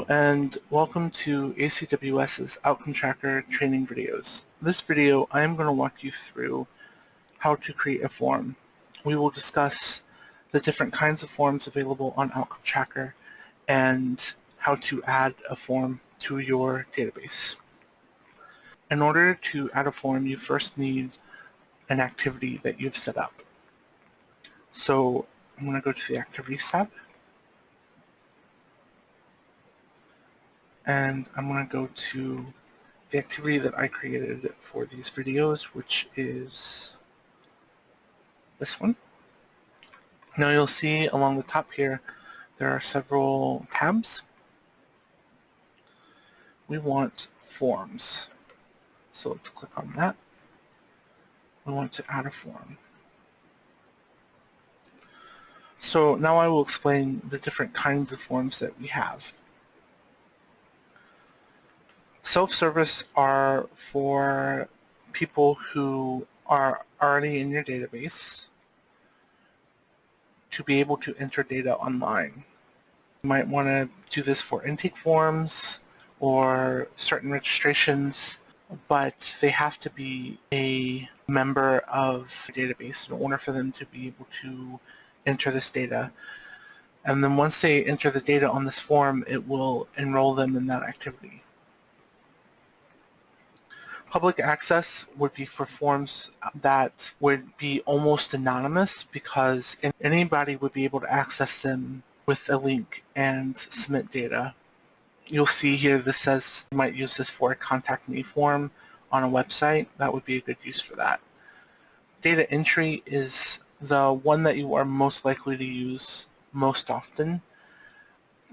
Hello and welcome to ACWS's Outcome Tracker training videos. In this video, I am going to walk you through how to create a form. We will discuss the different kinds of forms available on Outcome Tracker and how to add a form to your database. In order to add a form, you first need an activity that you've set up. So I'm going to go to the Activities tab. And I'm going to go to the activity that I created for these videos, which is this one. Now you'll see along the top here, there are several tabs. We want forms. So let's click on that. We want to add a form. So now I will explain the different kinds of forms that we have. Self-service are for people who are already in your database to be able to enter data online. You might want to do this for intake forms or certain registrations, but they have to be a member of the database in order for them to be able to enter this data. And then once they enter the data on this form, it will enroll them in that activity. Public access would be for forms that would be almost anonymous because anybody would be able to access them with a link and submit data. You'll see here this says you might use this for a contact me form on a website. That would be a good use for that. Data entry is the one that you are most likely to use most often.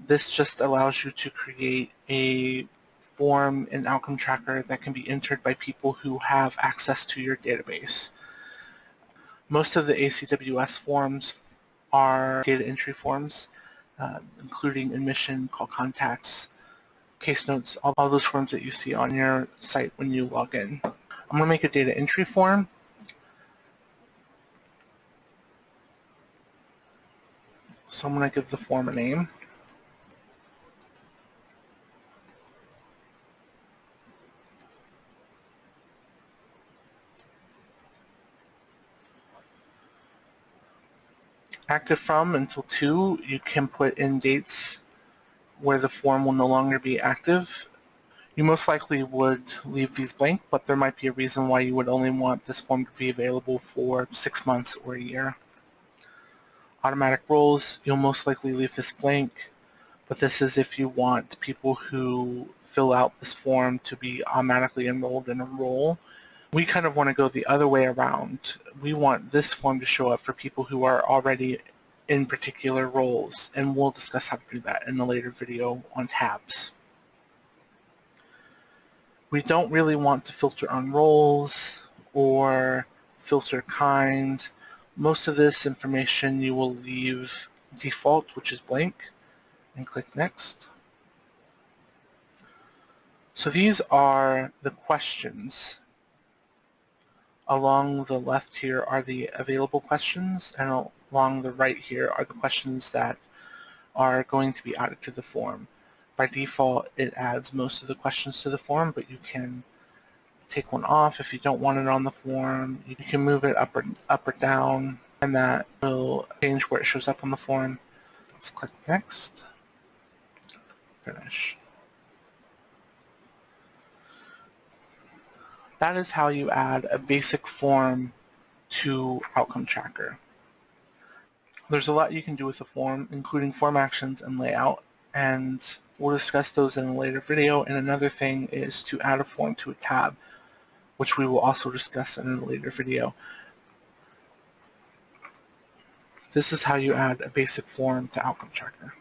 This just allows you to create a form in Outcome Tracker that can be entered by people who have access to your database. Most of the ACWS forms are data entry forms, including admission, call contacts, case notes, all those forms that you see on your site when you log in. I'm going to make a data entry form. So I'm going to give the form a name. Active from until 2, you can put in dates where the form will no longer be active. You most likely would leave these blank, but there might be a reason why you would only want this form to be available for 6 months or a year. Automatic roles, you'll most likely leave this blank, but this is if you want people who fill out this form to be automatically enrolled in a role. We kind of want to go the other way around. We want this form to show up for people who are already in particular roles, and we'll discuss how to do that in a later video on tabs. We don't really want to filter on roles or filter kind. Most of this information you will leave default, which is blank, and click Next. So these are the questions. Along the left here are the available questions, and along the right here are the questions that are going to be added to the form. By default, it adds most of the questions to the form, but you can take one off if you don't want it on the form. You can move it up or down, and that will change where it shows up on the form. Let's click Next. Finish. That is how you add a basic form to Outcome Tracker. There's a lot you can do with the form, including form actions and layout, and we'll discuss those in a later video. And another thing is to add a form to a tab, which we will also discuss in a later video. This is how you add a basic form to Outcome Tracker.